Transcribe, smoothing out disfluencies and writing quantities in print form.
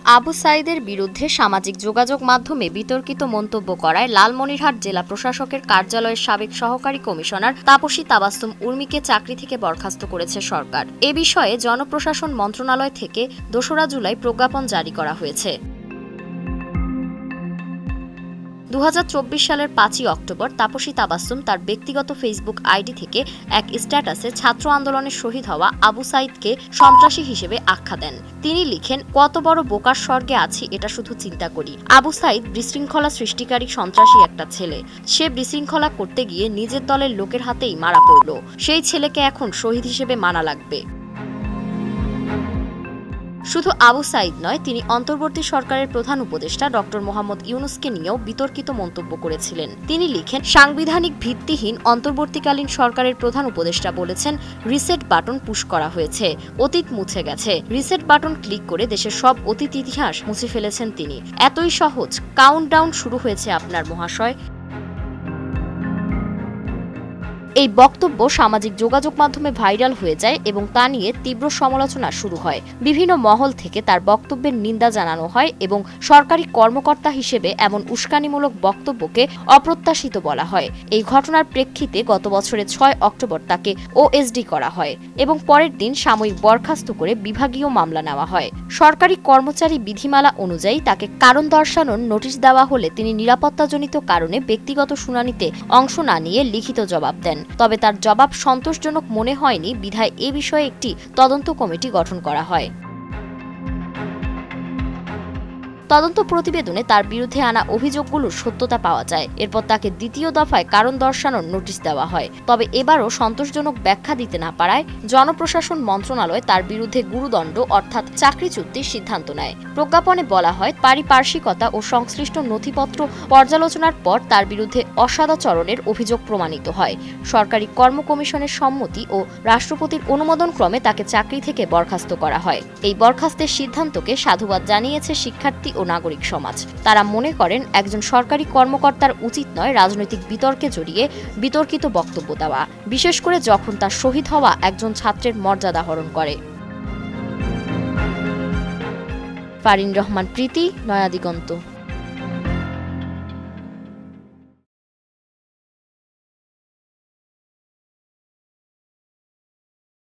আবু সাইদের বিরুদ্ধে সামাজিক যোগাযোগ মাধ্যমে বিতর্কিত মন্তব্য করায় লালমনিরহাট জেলা প্রশাসকের কার্যালয়ের সাবেক সহকারী কমিশনার তাপসী তাবাসসুম উর্মিকে চাকরি থেকে বরখাস্ত করেছে সরকার। এ বিষয়ে জনপ্রশাসন মন্ত্রণালয় থেকে ২রা জুলাই প্রজ্ঞাপন জারি করা হয়েছে। ২০২৪ সালের ৫ই অক্টোবর তাপসী তাবাসসুম তার ব্যক্তিগত ফেসবুক আইডি থেকে এক স্ট্যাটাসে ছাত্র আন্দোলনে শহীদ হওয়া আবু সাইদকে সন্ত্রাসী হিসেবে আখ্যা দেন। তিনি লিখেন, কত বড় বোকার স্বর্গে আছি এটা শুধু চিন্তা করি। আবু সাইদ বিশৃঙ্খলা সৃষ্টিকারী সন্ত্রাসী একটা ছেলে। সে বিশৃঙ্খলা করতে গিয়ে নিজের দলের লোকের হাতেই মারা পড়ল। সেই ছেলেকে এখন শহীদ হিসেবে মানা লাগবে। শুধু আবু সাইদ নয়, তিনি অন্তর্বর্তী সরকারের প্রধান উপদেষ্টা ডক্টর মোহাম্মদ ইউনূসকে নিয়েও বিতর্কিত মন্তব্য করেছিলেন। তিনি লিখেন, সাংবিধানিক ভিত্তিহীন অন্তর্বর্তীকালীন সরকারের প্রধান উপদেষ্টা বলেছেন, রিসেট বাটন পুশ করা হয়েছে, অতীত মুছে গেছে। রিসেট বাটন ক্লিক করে দেশের সব অতীত ইতিহাস মুছে ফেলেছেন তিনি। এতই সহজ, কাউন্টডাউন শুরু হয়েছে আপনার মহাশয়। এই বক্তব্য সামাজিক যোগাযোগ মাধ্যমে ভাইরাল হয়ে যায় এবং তা নিয়ে তীব্র সমালোচনা শুরু হয়। বিভিন্ন মহল থেকে তার বক্তব্যের নিন্দা জানানো হয় এবং সরকারি কর্মকর্তা হিসেবে এমন উস্কানিমূলক বক্তব্যকে অপ্রত্যাশিত বলা হয়। এই ঘটনার প্রেক্ষিতে গত বছরের ৬ অক্টোবর তাকে ওএসডি করা হয় এবং পরের দিন সাময়িক বরখাস্ত করে বিভাগীয় মামলা নেওয়া হয়। সরকারি কর্মচারী বিধিমালা অনুযায়ী তাকে কারণ দর্শানোর নোটিশ দেওয়া হলে তিনি নিরাপত্তাজনিত কারণে ব্যক্তিগত শুনানিতে অংশ না নিয়ে লিখিত জবাব দেন। তবে তার জবাব সন্তোষজনক মনে হয়নি, বিধায় এ বিষয়ে একটি তদন্ত কমিটি গঠন করা হয়। তদন্ত প্রতিবেদনে তার বিরুদ্ধে আনা অভিযোগগুলোর সত্যতা পাওয়া যায়। এরপর তাকে দ্বিতীয় দফায় কারণ দর্শানোর নোটিশ দেওয়া হয়। তবে এবারও সন্তোষজনক ব্যাখ্যা দিতে না পারায় জনপ্রশাসন মন্ত্রণালয় তার বিরুদ্ধে গুরুদণ্ড অর্থাৎ চাকরিচ্যুতির সিদ্ধান্ত নেয়। প্রজ্ঞাপনে বলা হয়, পারিপার্শ্বিকতা ও সংশ্লিষ্ট নথিপত্র পর্যালোচনার পর তার বিরুদ্ধে অসদাচরণের অভিযোগ প্রমাণিত হয়। সরকারি কর্ম কমিশনের সম্মতি ও রাষ্ট্রপতির অনুমোদন ক্রমে তাকে চাকরি থেকে বরখাস্ত করা হয়। এই বরখাস্তের সিদ্ধান্তকে সাধুবাদ জানিয়েছে শিক্ষার্থী ও নাগরিক সমাজ। তারা মনে করেন, একজন সরকারি কর্মকর্তার উচিত নয় রাজনৈতিক বিতর্কে জড়িয়ে বিতর্কিত বক্তব্য দেওয়া, বিশেষ করে যখন তার শহীদ হওয়া একজন ছাত্রের মর্যাদা হরণ করে। ফারিন রহমান প্রীতি, নয়া দিগন্ত।